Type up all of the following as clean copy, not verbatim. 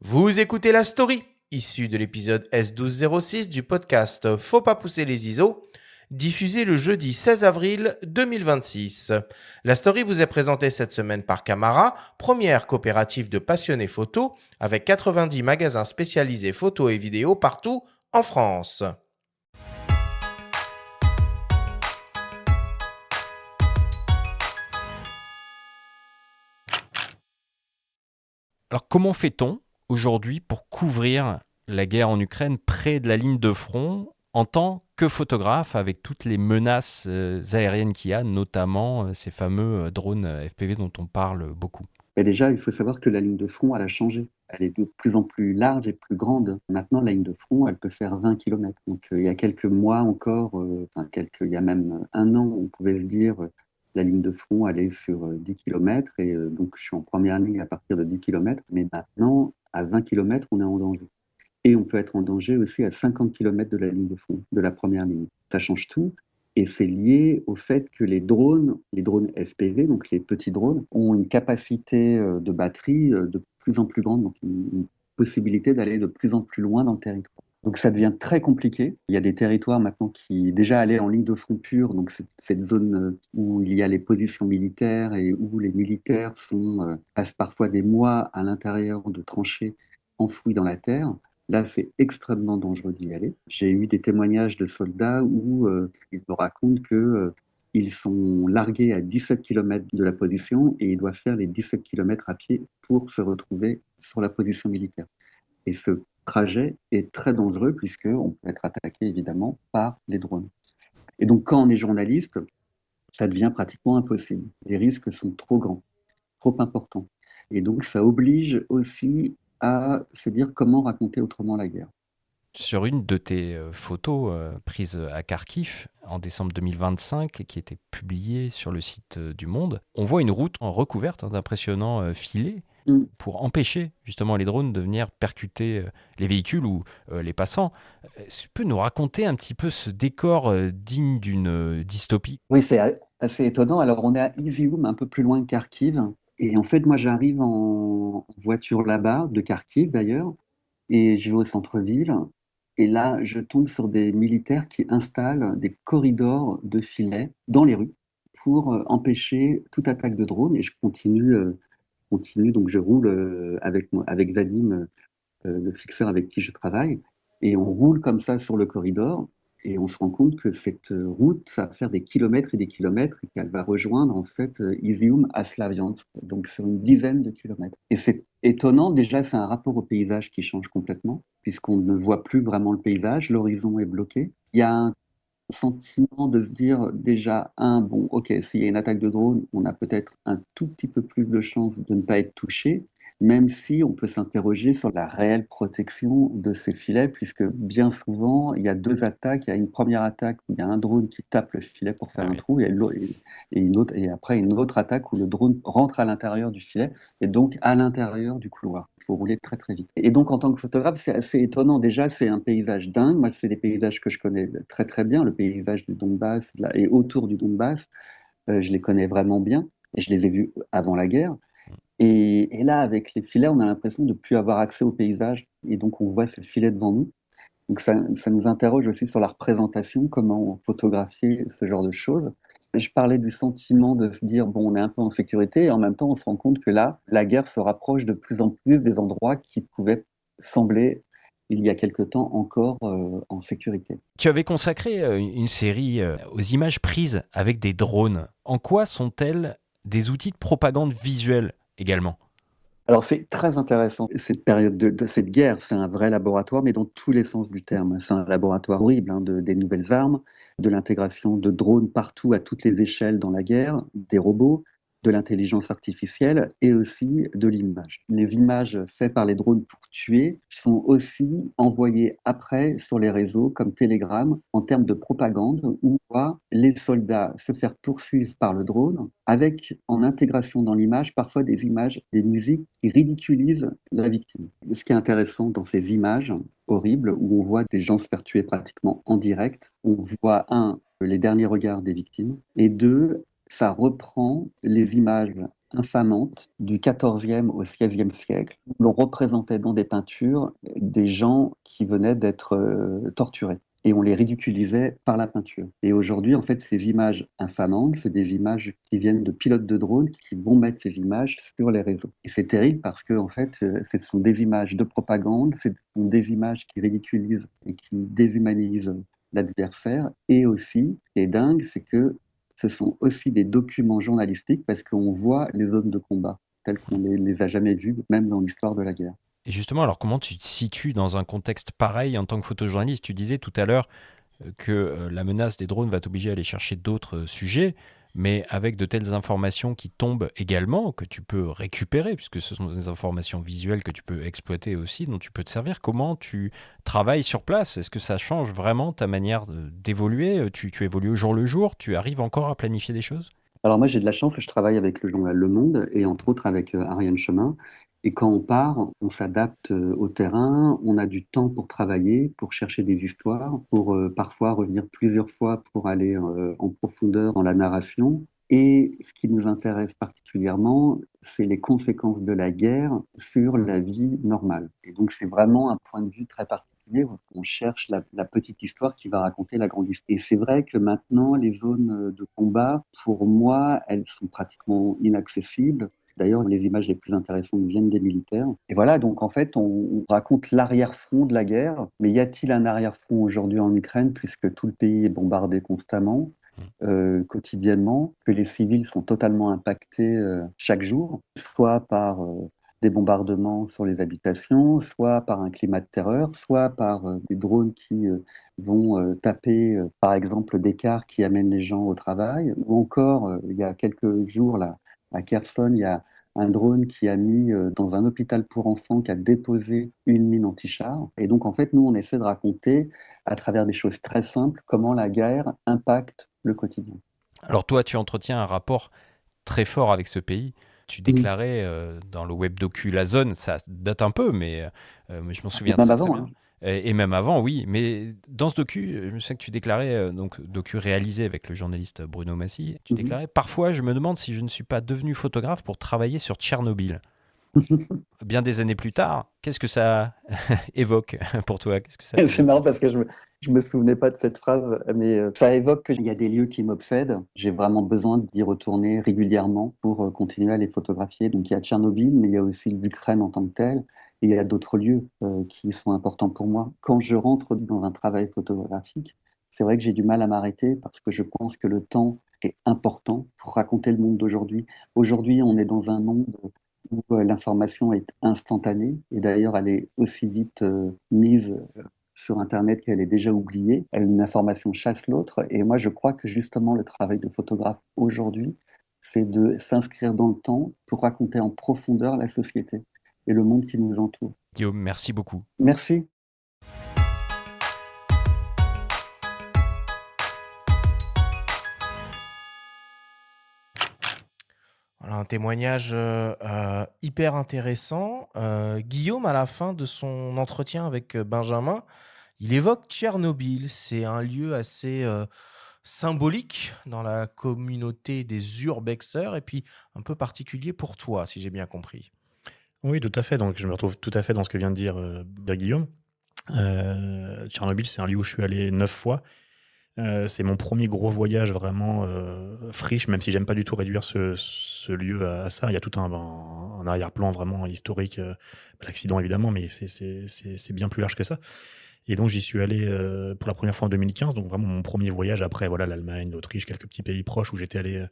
Vous écoutez la story, issue de l'épisode S1206 du podcast Faut pas pousser les ISO, diffusé le jeudi 16 avril 2026. La story vous est présentée cette semaine par Camara, première coopérative de passionnés photo, avec 90 magasins spécialisés photo et vidéo partout en France. Alors comment fait-on aujourd'hui pour couvrir la guerre en Ukraine près de la ligne de front en tant que photographe avec toutes les menaces aériennes qu'il y a, notamment ces fameux drones FPV dont on parle beaucoup? Mais déjà, il faut savoir que la ligne de front, elle a changé. Elle est de plus en plus large et plus grande. Maintenant, la ligne de front, elle peut faire 20 km. Donc, il y a quelques mois encore, il y a même un an, on pouvait se dire la ligne de front, elle est sur 10 km. Et donc, je suis en première ligne à partir de 10 km. Mais maintenant, à 20 km, on est en danger. Et on peut être en danger aussi à 50 km de la ligne de front, de la première ligne. Ça change tout. Et c'est lié au fait que les drones FPV, donc les petits drones, ont une capacité de batterie de plus en plus grande, donc une possibilité d'aller de plus en plus loin dans le territoire. Donc ça devient très compliqué. Il y a des territoires maintenant qui déjà allaient en ligne de front pure, donc cette zone où il y a les positions militaires et où les militaires passent parfois des mois à l'intérieur de tranchées enfouies dans la terre. Là, c'est extrêmement dangereux d'y aller. J'ai eu des témoignages de soldats où ils me racontent qu'ils sont largués à 17 km de la position et ils doivent faire les 17 km à pied pour se retrouver sur la position militaire. Et ce trajet est très dangereux puisqu'on peut être attaqué évidemment par les drones. Et donc, quand on est journaliste, ça devient pratiquement impossible. Les risques sont trop grands, trop importants. Et donc, ça oblige aussi à se dire comment raconter autrement la guerre. Sur une de tes photos prises à Kharkiv en décembre 2025 et qui était publiée sur le site du Monde, on voit une route recouverte d'impressionnants filets Mm. pour empêcher justement les drones de venir percuter les véhicules ou les passants. Tu peux nous raconter un petit peu ce décor digne d'une dystopie? Oui, c'est assez étonnant. Alors, on est à Izium, un peu plus loin de Kharkiv. Et en fait, moi, j'arrive en voiture là-bas, de Kharkiv d'ailleurs, et je vais au centre-ville. Et là, je tombe sur des militaires qui installent des corridors de filets dans les rues pour empêcher toute attaque de drone. Et je continue, donc je roule avec Vadim, le fixeur avec qui je travaille, et on roule comme ça sur le corridor, et on se rend compte que cette route va faire des kilomètres et des kilomètres, et qu'elle va rejoindre en fait Izium à Slaviansk, donc sur une dizaine de kilomètres. Et c'est étonnant, déjà c'est un rapport au paysage qui change complètement, puisqu'on ne voit plus vraiment le paysage, l'horizon est bloqué. Il y a un sentiment de se dire déjà, bon, ok, s'il y a une attaque de drone, on a peut-être un tout petit peu plus de chances de ne pas être touché, même si on peut s'interroger sur la réelle protection de ces filets, puisque bien souvent, il y a deux attaques. Il y a une première attaque où il y a un drone qui tape le filet pour faire Ah un oui. trou, et après une autre attaque où le drone rentre à l'intérieur du filet, et donc à l'intérieur du couloir. Il faut rouler très très vite. Et donc en tant que photographe, c'est assez étonnant. Déjà, c'est un paysage dingue. Moi, c'est des paysages que je connais très très bien, le paysage du Donbass et autour du Donbass. Je les connais vraiment bien, et je les ai vus avant la guerre. Et là, avec les filets, on a l'impression de ne plus avoir accès au paysage. Et donc, on voit ces filets devant nous. Donc, ça nous interroge aussi sur la représentation, comment photographier ce genre de choses. Je parlais du sentiment de se dire, bon, on est un peu en sécurité, et en même temps, on se rend compte que là, la guerre se rapproche de plus en plus des endroits qui pouvaient sembler, il y a quelque temps, encore en sécurité. Tu avais consacré une série aux images prises avec des drones. En quoi sont-elles des outils de propagande visuelle également? Alors c'est très intéressant. Cette période de cette guerre, c'est un vrai laboratoire, mais dans tous les sens du terme. C'est un laboratoire horrible, des nouvelles armes, de l'intégration de drones partout à toutes les échelles dans la guerre, des robots, de l'intelligence artificielle et aussi de l'image. Les images faites par les drones pour tuer sont aussi envoyées après sur les réseaux comme Telegram en termes de propagande où on voit les soldats se faire poursuivre par le drone avec en intégration dans l'image parfois des images, des musiques qui ridiculisent la victime. Ce qui est intéressant dans ces images horribles où on voit des gens se faire tuer pratiquement en direct, on voit les derniers regards des victimes, et deux, ça reprend les images infamantes du XIVe au XVIe siècle, où l'on représentait dans des peintures des gens qui venaient d'être torturés. Et on les ridiculisait par la peinture. Et aujourd'hui, en fait, ces images infamantes, c'est des images qui viennent de pilotes de drones qui vont mettre ces images sur les réseaux. Et c'est terrible parce que, en fait, ce sont des images de propagande, ce sont des images qui ridiculisent et qui déshumanisent l'adversaire. Et aussi, ce qui est dingue, c'est que ce sont aussi des documents journalistiques parce qu'on voit les zones de combat telles qu'on ne les a jamais vues, même dans l'histoire de la guerre. Et justement, alors comment tu te situes dans un contexte pareil en tant que photojournaliste? Tu disais tout à l'heure que la menace des drones va t'obliger à aller chercher d'autres sujets, mais avec de telles informations qui tombent également, que tu peux récupérer, puisque ce sont des informations visuelles que tu peux exploiter aussi, dont tu peux te servir. Comment tu travailles sur place? Est-ce que ça change vraiment ta manière d'évoluer? Tu évolues au jour le jour? Tu arrives encore à planifier des choses? Alors moi, j'ai de la chance, je travaille avec le journal Le Monde et entre autres avec Ariane Chemin. Et quand on part, on s'adapte au terrain, on a du temps pour travailler, pour chercher des histoires, pour parfois revenir plusieurs fois pour aller en profondeur dans la narration. Et ce qui nous intéresse particulièrement, c'est les conséquences de la guerre sur la vie normale. Et donc c'est vraiment un point de vue très particulier. On cherche la petite histoire qui va raconter la grande histoire. Et c'est vrai que maintenant, les zones de combat, pour moi, elles sont pratiquement inaccessibles. D'ailleurs, les images les plus intéressantes viennent des militaires. Et voilà, donc en fait, on raconte l'arrière-front de la guerre. Mais y a-t-il un arrière-front aujourd'hui en Ukraine, puisque tout le pays est bombardé constamment, quotidiennement, que les civils sont totalement impactés chaque jour, soit par des bombardements sur les habitations, soit par un climat de terreur, soit par des drones qui vont taper, par exemple, des cars qui amènent les gens au travail, ou encore, il y a quelques jours, là, à Kherson, il y a un drone qui a mis dans un hôpital pour enfants, qui a déposé une mine anti-char. Et donc, en fait, nous, on essaie de raconter, à travers des choses très simples, comment la guerre impacte le quotidien. Alors toi, tu entretiens un rapport très fort avec ce pays. Tu Mhm. déclarais dans le web docu La Zone, ça date un peu, mais je m'en Et souviens même très très avant, bien. hein. Et même avant, oui. Mais dans ce docu, je me souviens que tu déclarais, donc docu réalisé avec le journaliste Bruno Massy, tu Mhm. déclarais, parfois je me demande si je ne suis pas devenu photographe pour travailler sur Tchernobyl. Bien des années plus tard, qu'est-ce que ça évoque pour toi? Qu'est-ce que ça C'est t'évoque marrant cette parce que phrase? je me souvenais pas de cette phrase, mais ça évoque qu'il y a des lieux qui m'obsèdent. J'ai vraiment besoin d'y retourner régulièrement pour continuer à les photographier. Donc il y a Tchernobyl, mais il y a aussi l'Ukraine en tant que telle. Et il y a d'autres lieux qui sont importants pour moi. Quand je rentre dans un travail photographique, c'est vrai que j'ai du mal à m'arrêter parce que je pense que le temps est important pour raconter le monde d'aujourd'hui. Aujourd'hui, on est dans un monde où l'information est instantanée et d'ailleurs elle est aussi vite mise sur Internet qu'elle est déjà oubliée. Une information chasse l'autre et moi je crois que justement le travail de photographe aujourd'hui, c'est de s'inscrire dans le temps pour raconter en profondeur la société et le monde qui nous entoure. Guillaume, merci beaucoup. Merci. Voilà un témoignage hyper intéressant. Guillaume, à la fin de son entretien avec Benjamin, il évoque Tchernobyl. C'est un lieu assez symbolique dans la communauté des urbexeurs et puis un peu particulier pour toi, si j'ai bien compris. Oui, tout à fait. Donc, je me retrouve tout à fait dans ce que vient de dire Guillaume. Tchernobyl, c'est un lieu où je suis allé 9 fois. C'est mon premier gros voyage vraiment friche, même si j'aime pas du tout réduire ce lieu à ça. Il y a tout un arrière-plan vraiment historique. L'accident, évidemment, mais c'est bien plus large que ça. Et donc, j'y suis allé pour la première fois en 2015. Donc, vraiment mon premier voyage après voilà, l'Allemagne, l'Autriche, quelques petits pays proches où j'étais allé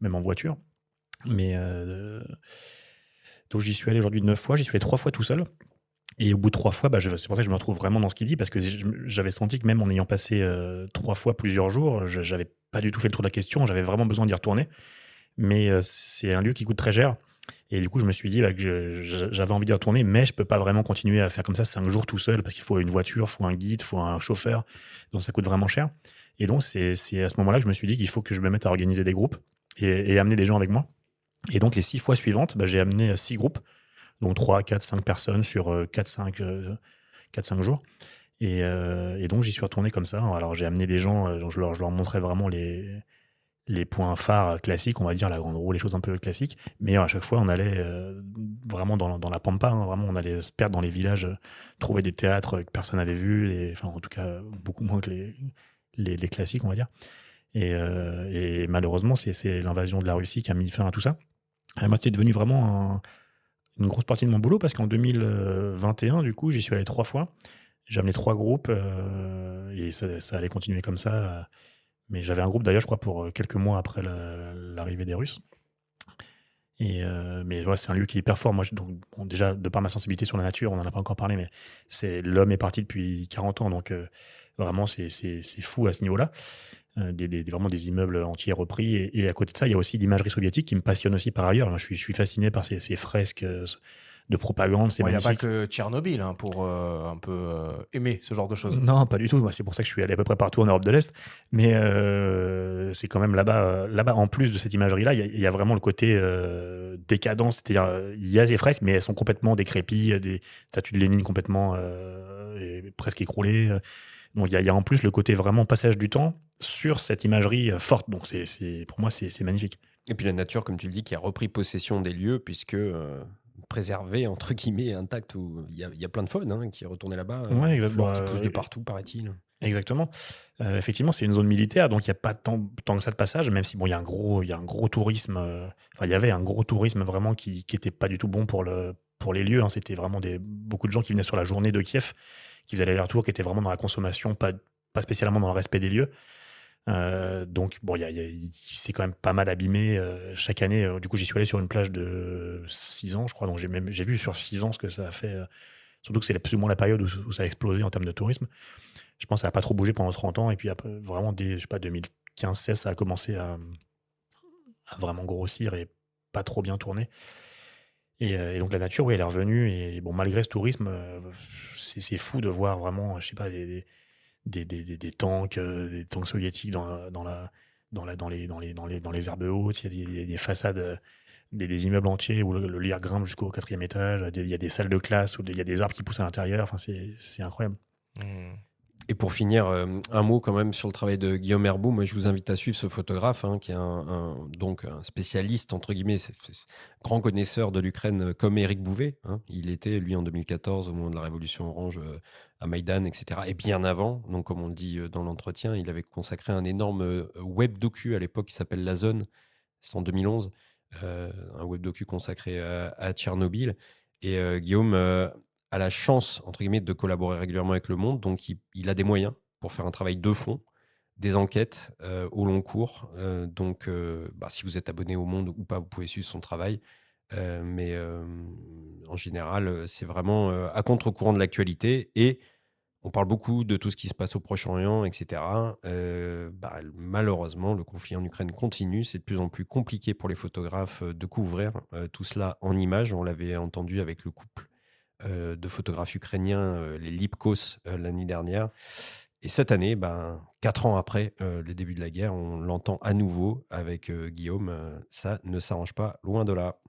même en voiture. Mais donc, j'y suis allé aujourd'hui 9 fois. J'y suis allé 3 fois tout seul. Et au bout de 3 fois, c'est pour ça que je me retrouve vraiment dans ce qu'il dit, parce que j'avais senti que même en ayant passé 3 fois plusieurs jours, j'avais pas du tout fait le tour de la question, j'avais vraiment besoin d'y retourner. Mais c'est un lieu qui coûte très cher. Et du coup, je me suis dit que j'avais envie d'y retourner, mais je peux pas vraiment continuer à faire comme ça 5 jours tout seul, parce qu'il faut une voiture, il faut un guide, il faut un chauffeur, donc ça coûte vraiment cher. Et donc, c'est à ce moment-là que je me suis dit qu'il faut que je me mette à organiser des groupes et amener des gens avec moi. Et donc, les 6 fois suivantes, j'ai amené 6 groupes, donc 3, 4, 5 personnes sur 4-5 jours. Et donc, j'y suis retourné comme ça. Alors, j'ai amené des gens, je leur montrais vraiment les points phares classiques, on va dire, la Grande Roue, les choses un peu classiques. Mais à chaque fois, on allait vraiment dans la pampa, hein, vraiment, on allait se perdre dans les villages, trouver des théâtres que personne n'avait vus, enfin, en tout cas, beaucoup moins que les classiques, on va dire. Et malheureusement, c'est l'invasion de la Russie qui a mis fin à tout ça. Et moi, c'était devenu vraiment une grosse partie de mon boulot parce qu'en 2021, du coup, j'y suis allé 3 fois. J'ai amené 3 groupes et ça allait continuer comme ça. Mais j'avais un groupe d'ailleurs, je crois, pour quelques mois après l'arrivée des Russes. Mais ouais, c'est un lieu qui est hyper fort. Moi, donc, bon, déjà, de par ma sensibilité sur la nature, on n'en a pas encore parlé, mais l'homme est parti depuis 40 ans, donc vraiment, c'est fou à ce niveau-là. Vraiment des immeubles entiers repris. Et à côté de ça, il y a aussi l'imagerie soviétique qui me passionne aussi par ailleurs. Je suis fasciné par ces fresques de propagande. C'est Il n'y a pas magnifique. que Tchernobyl pour un peu aimer ce genre de choses. Non, pas du tout. Moi, c'est pour ça que je suis allé à peu près partout en Europe de l'Est. Mais c'est quand même là-bas, en plus de cette imagerie-là, il y a vraiment le côté décadence. C'est-à-dire, il y a ces fresques, mais elles sont complètement décrépies, des statues de Lénine complètement presque écroulées. Donc, il y a en plus le côté vraiment passage du temps sur cette imagerie forte. Donc, pour moi, c'est magnifique. Et puis la nature, comme tu le dis, qui a repris possession des lieux, puisque préservé, entre guillemets, intact, où il y a plein de faune qui est retournée là-bas. Ouais, Flore qui pousse de partout, paraît-il. Exactement. Effectivement, c'est une zone militaire, donc il n'y a pas tant que ça de passage, même si bon, il y a un gros tourisme. Enfin, il y avait un gros tourisme vraiment qui était pas du tout bon pour les lieux. C'était vraiment beaucoup de gens qui venaient sur la journée de Kiev, qui faisaient l'aller-retour, qui étaient vraiment dans la consommation, pas spécialement dans le respect des lieux. Donc bon, c'est quand même pas mal abîmé chaque année. Du coup, j'y suis allé sur une plage de 6 ans, je crois. Donc j'ai vu sur 6 ans ce que ça a fait. Surtout que c'est plus ou moins la période où ça a explosé en termes de tourisme. Je pense que ça n'a pas trop bougé pendant 30 ans. Et puis après, vraiment, dès, je sais pas, 2015-16, ça a commencé à vraiment grossir et pas trop bien tourner. Et donc la nature, oui, elle est revenue. Et bon, malgré ce tourisme, c'est fou de voir vraiment, je sais pas, des tanks soviétiques dans les herbes hautes. Il y a des façades, des immeubles entiers où le lierre grimpe jusqu'au 4e étage. Il y a des salles de classe où il y a des arbres qui poussent à l'intérieur. Enfin, c'est incroyable. Et pour finir, un mot quand même sur le travail de Guillaume Herbout. Moi, je vous invite à suivre ce photographe, qui est donc un spécialiste, entre guillemets, grand connaisseur de l'Ukraine, comme Éric Bouvet. Il était, lui, en 2014, au moment de la Révolution Orange, à Maïdan, etc. Et bien avant, donc comme on le dit dans l'entretien, il avait consacré un énorme web docu à l'époque qui s'appelle La Zone. C'est en 2011, un web docu consacré à Tchernobyl. Et Guillaume a la chance, entre guillemets, de collaborer régulièrement avec Le Monde, donc il a des moyens pour faire un travail de fond, des enquêtes au long cours. Donc, si vous êtes abonné au Monde ou pas, vous pouvez suivre son travail. Mais en général, c'est vraiment à contre-courant de l'actualité. Et on parle beaucoup de tout ce qui se passe au Proche-Orient, etc. Malheureusement, le conflit en Ukraine continue. C'est de plus en plus compliqué pour les photographes de couvrir tout cela en images. On l'avait entendu avec le couple de photographes ukrainiens, les Lipkos, l'année dernière. Et cette année, 4 ans après le début de la guerre, on l'entend à nouveau avec Guillaume. Ça ne s'arrange pas, loin de là.